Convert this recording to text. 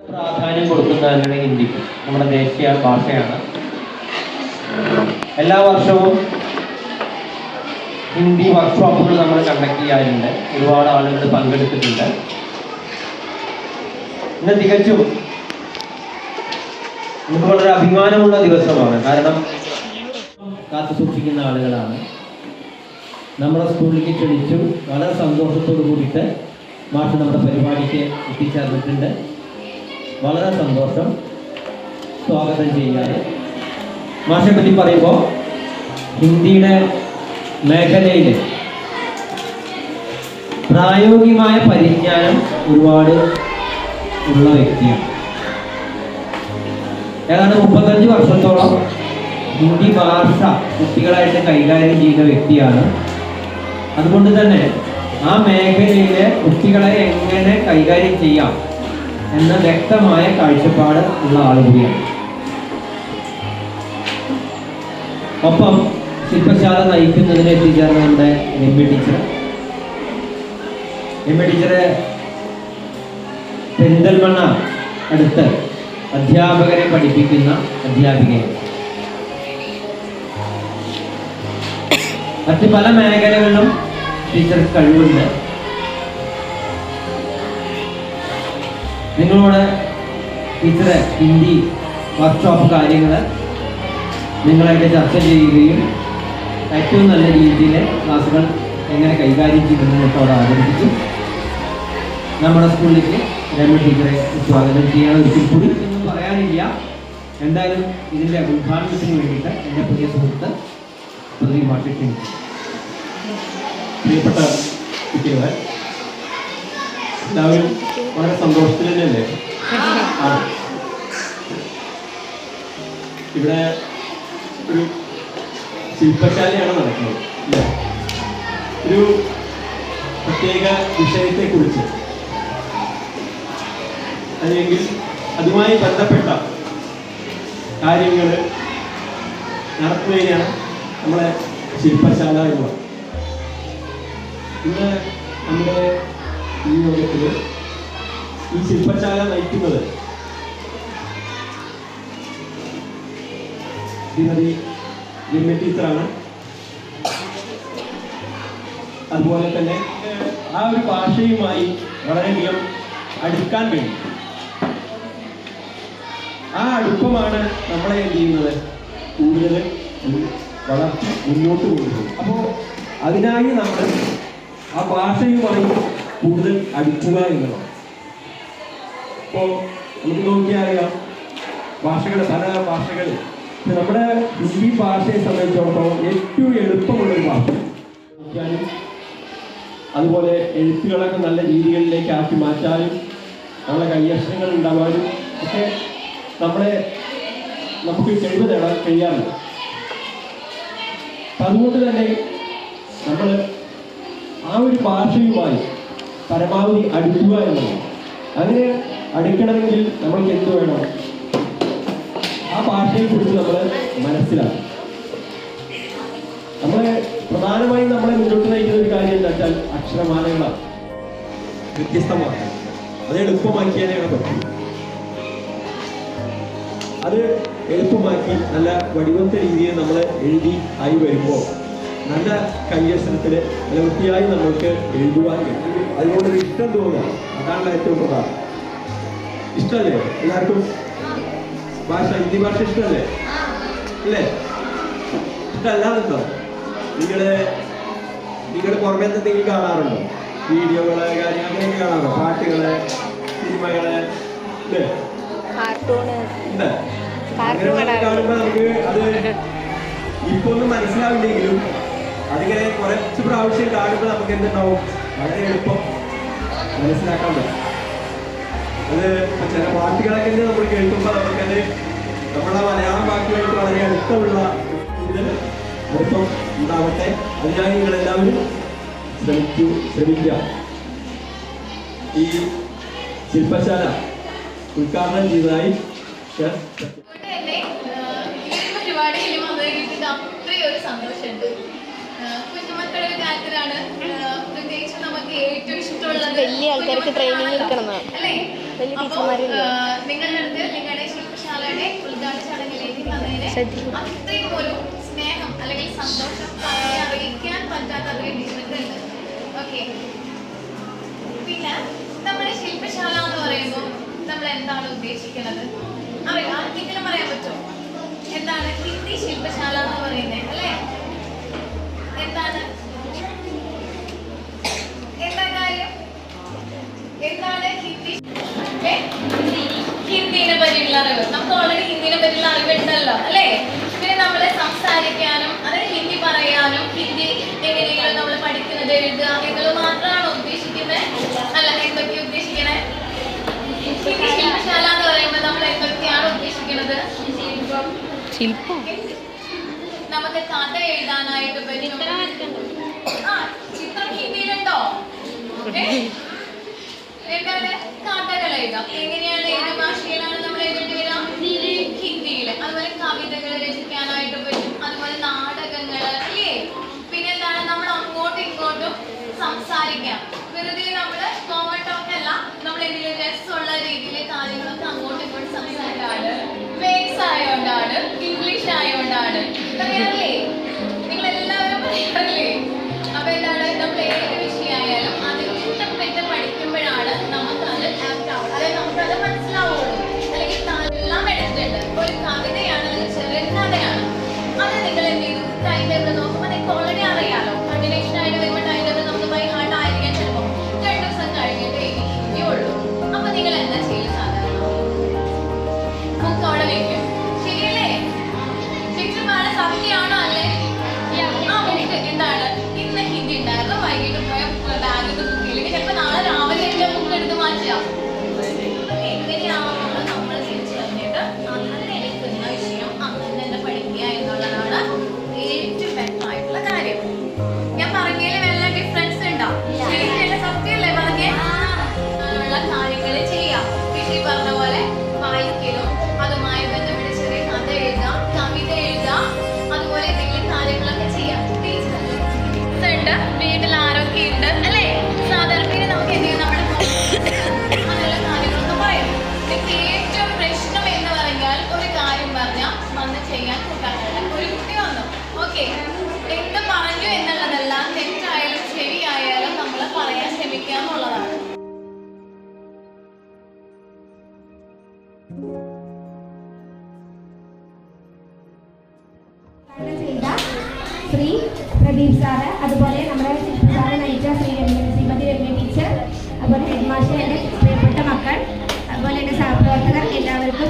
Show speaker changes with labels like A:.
A: പ്രാധാന്യം കൊടുക്കുന്നതാണ് ഹിന്ദിക്ക്. നമ്മുടെ ദേശീയ ഭാഷയാണ്. എല്ലാ വർഷവും ഹിന്ദി വർക്ക്ഷോപ്പുകൾ നമ്മൾ കണ്ടക്ട് ചെയ്യാറുണ്ട്. ഒരുപാട് ആളുകൾ പങ്കെടുത്തിട്ടുണ്ട്. ഇന്ന് തികച്ചും നമുക്ക് വളരെ അഭിമാനമുള്ള ദിവസമാണ്. കാരണം കാത്തു സൂക്ഷിക്കുന്ന ആളുകളാണ്. നമ്മുടെ സ്കൂളിലേക്ക് ക്ഷണിച്ചു. വളരെ സന്തോഷത്തോടു കൂടിയിട്ട് മാഷ് നമ്മുടെ പരിപാടിക്ക് എത്തിച്ചേർന്നിട്ടുണ്ട്. വളരെ സന്തോഷം. സ്വാഗതം ചെയ്യാൻ മാഷെ പറ്റി പറയുമ്പോൾ ഹിന്ദിയുടെ മേഖലയിൽ പ്രായോഗികമായ പരിജ്ഞാനം ഒരുപാട് ഉള്ള വ്യക്തിയാണ്. ഏതാണ്ട് 35 വർഷത്തോളം ഹിന്ദി ഭാഷ കുട്ടികളായിട്ട് കൈകാര്യം ചെയ്യുന്ന വ്യക്തിയാണ്. അതുകൊണ്ട് തന്നെ ആ മേഖലയിലെ കുട്ടികളെ എങ്ങനെ കൈകാര്യം ചെയ്യാം എന്ന വ്യക്തമായ കാഴ്ചപ്പാട് ഉള്ള ആൾ കൂടിയാണ്. ഒപ്പം ശില്പശാല നയിക്കുന്നതിന് എത്തിച്ചേർന്ന നമ്മുടെ രമ്യ ടീച്ചറെ പെരിന്തൽമണ്ണ അടുത്ത് അധ്യാപകരെ പഠിപ്പിക്കുന്ന അധ്യാപികയാണ്. മറ്റ് പല മേഖലകളിലും ടീച്ചർക്ക് കഴിവുണ്ട്. നിങ്ങളോട് ടീച്ചറെ ഹിന്ദി വർക്ക്ഷോപ്പ് കാര്യങ്ങൾ നിങ്ങളായിട്ട് ചർച്ച ചെയ്യുകയും ഏറ്റവും നല്ല രീതിയിൽ ക്ലാസ്സുകൾ എങ്ങനെ കൈകാര്യം ചെയ്യുന്നതിനോട് ആരംഭിച്ചു. നമ്മുടെ സ്കൂളിലേക്ക് രമ്യ ടീച്ചറെ സ്വാഗതം ചെയ്യാൻ ഒരിക്കൽ കൂടി ഒന്നും പറയാനില്ല. എന്തായാലും ഇതിൻ്റെ ഉദ്ഘാടനത്തിന് വേണ്ടിയിട്ട് എൻ്റെ പുതിയ സുഹൃത്ത് പുതിയ മാർക്കറ്റിംഗ്.
B: പ്രിയപ്പെട്ട കുട്ടികളെ, എല്ലാവരും വളരെ സന്തോഷത്തിൽ തന്നെയല്ലേ? ഇവിടെ ഒരു ശില്പശാലയാണ് നടക്കുന്നത് അല്ലേ? ഒരു പ്രത്യേക വിഷയത്തെക്കുറിച്ച് അല്ലെങ്കിൽ അതുമായി ബന്ധപ്പെട്ട കാര്യങ്ങൾ നടത്തുന്നതിനാണ് നമ്മളെ ശില്പശാല എന്ന് പറയുന്നത്. ഇന്ന് നമ്മുടെ ഈ യോഗത്തിൽ ഈ ശില്പശാല നയിക്കുന്നത് ശ്രീമതി രമ്യ ടീച്ചറാണ്. അതുപോലെ തന്നെ ആ ഒരു ഭാഷയുമായി വളരെയധികം അടുക്കാൻ വേണ്ടി ആ അടുപ്പമാണ് നമ്മളെ എന്ത് ചെയ്യുന്നത് കൂടുതൽ വളർത്തി മുന്നോട്ട് കൊണ്ടുപോകും. അപ്പോൾ അതിനായി നമ്മൾ ആ ഭാഷയുമായി കൂടുതൽ അടുക്കുക എന്നുള്ളതാണ്. ഇപ്പോൾ നമുക്ക് നോക്കിയാൽ അറിയാം, ഭാഷകൾ പല ഭാഷകൾ. നമ്മുടെ ഹിന്ദി ഭാഷയെ സംബന്ധിച്ചിടത്തോളം ഏറ്റവും എളുപ്പമുള്ളൊരു ഭാഷ നോക്കിയാലും അതുപോലെ എഴുത്തുകളൊക്കെ നല്ല രീതികളിലേക്ക് ആക്കി മാറ്റാനും നമ്മളെ കൈയക്ഷരങ്ങൾ ഉണ്ടാവാനും ഒക്കെ നമുക്ക് കഴിവ് നേടാൻ കഴിയാറില്ല. അതുകൊണ്ട് തന്നെ നമ്മൾ ആ ഒരു ഭാഷയുമായി പരമാവധി അടുക്കുക എന്നുള്ളത്. അങ്ങനെ അടുക്കണമെങ്കിൽ നമ്മൾക്ക് എന്ത് വേണം? ആ ഭാഷയെക്കുറിച്ച് നമ്മൾ മനസ്സിലാക്കും. പ്രധാനമായും നമ്മളെ മുന്നോട്ട് നയിക്കുന്ന ഒരു കാര്യം എന്താ വെച്ചാൽ അക്ഷരമാലകളാണ്. വ്യത്യസ്തമാണ്. അത് എളുപ്പമാക്കിയാലാണ് പറ്റും. അത് എളുപ്പമാക്കി നല്ല വടിവത്ത രീതിയിൽ നമ്മൾ എഴുതി ആയി വരുമ്പോൾ നല്ല കൈയക്ഷരത്തിൽ നല്ല വൃത്തിയായി നമ്മൾക്ക് എഴുതുവാൻ കഴിയും. അതുകൊണ്ടൊരു ഇഷ്ടം തോന്നുക, അതാണ് ഏറ്റവും പ്രധാനം. ഇഷ്ടമല്ലേ എല്ലാവർക്കും? ഹിന്ദി ഭാഷ ഇഷ്ടമല്ലേ? അല്ലേ? ഇഷ്ടമല്ലാതുണ്ടോ? നിങ്ങളുടെ പുറമെ എന്തെങ്കിലും കാണാറുണ്ടോ? വീഡിയോകള് കാര്യങ്ങൾ അങ്ങനെയൊക്കെ കാണാറുണ്ടോ? പാട്ടുകള്, സിനിമകള്, അല്ലേ? അങ്ങനെ കാണുമ്പോൾ നമുക്ക് അത് ഇപ്പൊ ഒന്നും മനസ്സിലാവില്ലെങ്കിലും അതിങ്ങനെ കുറച്ച് പ്രാവശ്യം കാണുമ്പോൾ നമുക്ക് എന്തുണ്ടാവും? വളരെ എളുപ്പം മനസ്സിലാക്കാൻ പറ്റും. അത് ചില പാട്ടുകളൊക്കെ നമ്മൾ കേൾക്കുമ്പോൾ നമുക്കത് നമ്മുടെ മലയാളം വാക്കുകൾക്ക് വളരെ അടുത്തമുള്ള കൂടുതൽ അടുപ്പം ഉണ്ടാവട്ടെ. അതിനായി നിങ്ങളെല്ലാവരും ശ്രമിക്കുക. ഈ ശില്പശാല ഉദ്ഘാടനം ചെയ്തതായി
C: അത്രയൊരു സന്തോഷമുണ്ട്. കുഞ്ഞുമക്കളുടെ കാര്യത്തിലാണ് പ്രത്യേകിച്ച് നമുക്ക് ഏറ്റവും ഇഷ്ടമുള്ളത്. വലിയ ആൾക്കാർക്ക് ട്രെയിനിങ് എടുക്കണമെന്നാണ്.
D: അല്ലേ?
C: വലിയ
D: അപ്പോ
C: ടീച്ചർമാരില്ല.
D: നിങ്ങളുടെ അടുത്ത് നിങ്ങളുടെ ശില്പശാലയുടെ ഉദ്ഘാടന ചടങ്ങിലേക്ക് വന്നതിന് അത്രയും ഒരു സ്നേഹം അല്ലെങ്കിൽ സന്തോഷം പറഞ്ഞ് അറിയിക്കാൻ പറ്റാത്ത അത്രയും ടീച്ചർക്ക് ഉണ്ട്. ഓക്കെ. പിന്നെ നമ്മുടെ ശില്പശാല എന്ന് പറയുമ്പോൾ നമ്മൾ എന്താണ് ഉദ്ദേശിക്കുന്നത്? ആർക്കെങ്കിലും പറയാൻ പറ്റുമോ? എന്താണ് ഹിന്ദി ശില്പശാല എന്ന് പറയുന്നത്? അല്ലേ? എന്താണ് കാര്യം? എന്താണ് ഹിന്ദിനെ പറ്റിയുള്ള അറിവ്? നമുക്ക് ഓൾറെഡി ഹിന്ദിനെ പറ്റിയുള്ള അറിവുണ്ടല്ലോ, അല്ലേ? പിന്നെ നമ്മൾ സംസാരിക്കാനും അതായത് ഹിന്ദി പറയാനും ഹിന്ദി എങ്ങനെയാണ് നമ്മൾ പഠിക്കുന്നത്, എഴുതുക എന്നുള്ളത് മാത്രമാണോ ഉദ്ദേശിക്കുന്നത്? അല്ല, എന്തൊക്കെയാണ് ഉദ്ദേശിക്കണേ? ഹിന്ദി ശില്പശാല എന്ന് പറയുമ്പോൾ നമ്മൾ എന്തൊക്കെയാണ് ഉദ്ദേശിക്കുന്നത്?
C: ശില്പം
D: നമുക്ക് കഥ എഴുതാനായിട്ട് പറ്റും. ചിത്രം ഹിന്ദിയിലുണ്ടോ? എന്താണ് കഥകൾ എഴുതാം? എങ്ങനെയാണ്, ഏത് ഭാഷയിലാണ് നമ്മൾ എഴുതേണ്ടി വരാം? ഹിന്ദിയിൽ. അതുപോലെ കവിതകൾ രചിക്കാനായിട്ട് പറ്റും, അതുപോലെ നാടകങ്ങൾ, അല്ലേ? പിന്നെ എന്താണ്, നമ്മൾ അങ്ങോട്ടും ഇങ്ങോട്ടും സംസാരിക്കാം. വെറുതെ നമ്മൾ കോമൺ ടോക്ക് അല്ല, നമ്മൾ എന്തെങ്കിലും രസമുള്ള രീതിയിൽ കാര്യങ്ങളൊക്കെ അങ്ങോട്ടും ഇങ്ങോട്ടും സംസാരിക്കാറ് വേക്സ് ആയതുകൊണ്ടാണ്, ഇംഗ്ലീഷ് ആയതുകൊണ്ടാണ്. അറിയാറില്ലേ? നിങ്ങളെല്ലാവരും പറയാറില്ലേ? അപ്പൊ എന്താണ്, നമ്മൾ ഏത് വിഷയമായാലും അത് ഇഷ്ടപ്പെട്ട് പഠിക്കുമ്പോഴാണ് നമുക്കത് ആപ്റ്റ് ആവുള്ളൂ, അതായത് നമുക്കത് മനസ്സിലാവുള്ളൂ. അല്ലെങ്കിൽ എല്ലാം എടുത്തിട്ടുണ്ട്. ഒരു കവിതയാണ്, അല്ലെങ്കിൽ ചെറിയ കഥയാണ്, അത് നിങ്ങൾ എന്ത് ചെയ്തു? ടൈം ടേബിൾ നോക്കുമ്പോൾ നിങ്ങൾക്ക് ഓൾറെഡി അറിയാലോ. കണ്ടിന്യൂഷൻ ആയിട്ട് വരുമ്പോൾ ടൈം ടേബിൾ നമുക്ക് ബൈ ഹാർട്ട് ആയിരിക്കാൻ ചിലപ്പോൾ 2 ദിവസം കഴിഞ്ഞിട്ട് ഇനി ഉള്ളൂ. അപ്പൊ നിങ്ങൾ എന്താ ചെയ്യും? സാധാരണ ബുക്ക് അവിടെ വെക്കും, ശരിയല്ലേ? ടീച്ചർമാരുടെ സത്യമാണോ? അല്ലേ? ആ ബുക്ക് എന്താണ്, ഇന്ന് ഹിന്ദി ഉണ്ടായിരുന്നു, വൈകിട്ട് പോയ ബാഗിൽ ബുക്കിലേക്ക് ചിലപ്പോൾ നാളെ രാവിലെ എന്റെ ബുക്ക് എടുത്ത് മാറ്റാം. എങ്ങനെയാവുമ്പോൾ നമ്മൾ തിരിച്ചു കഴിഞ്ഞിട്ട് അങ്ങനെ എടുക്കുന്ന വിഷയം അങ്ങനെ തന്നെ പഠിക്കുക എന്നുള്ളതാണ് ഏറ്റവും ബെറ്റർ ആയിട്ടുള്ള കാര്യം. ഞാൻ പറഞ്ഞതിൽ വല്ല ഡിഫറൻസ് ഉണ്ടോ? ശരിക്കും സത്യമല്ലേ പറഞ്ഞേ? ഉള്ള കാര്യങ്ങൾ ചെയ്യാം. കൃഷി പറഞ്ഞ പോലെ വായിക്കലും അതുമായി ബന്ധപ്പെട്ട് ചെറിയ കഥ എഴുതാം, കവിത എഴുതാം, അതുപോലെ എന്തെങ്കിലും കാര്യങ്ങളൊക്കെ ചെയ്യാം. ഉണ്ട്, വീട്ടിൽ ആരൊക്കെ ഉണ്ട്, അല്ലേ? സാധാരണ പിന്നെ നമുക്ക് എന്ത് ചെയ്യും? നമ്മുടെ അങ്ങനെയുള്ള കാര്യങ്ങളൊക്കെ പറയാം. എനിക്ക് ഏറ്റവും പ്രശ്നം എന്ന് പറഞ്ഞാൽ ഒരു കാര്യം പറഞ്ഞാൽ വന്ന് ചെയ്യാൻ കൂട്ടാനുള്ള ഒരു കുട്ടി വന്നു. ഓക്കെ, എന്ത് പറഞ്ഞു എന്നുള്ളതല്ല, തെറ്റായാലും ശരിയായാലും നമ്മൾ പറയാൻ ശ്രമിക്കുക എന്നുള്ളതാണ്.
E: ശ്രീ പ്രദീപ് സാറ്, അതുപോലെ നമ്മുടെ സാറ് നയിച്ച ശ്രീമതി രമ്യ ടീച്ചർ, അതുപോലെ ഹെഡ് മാസ്റ്റർ, എൻ്റെ പ്രിയപ്പെട്ട മക്കൾ, അതുപോലെ എൻ്റെ സഹപ്രവർത്തകർ എല്ലാവർക്കും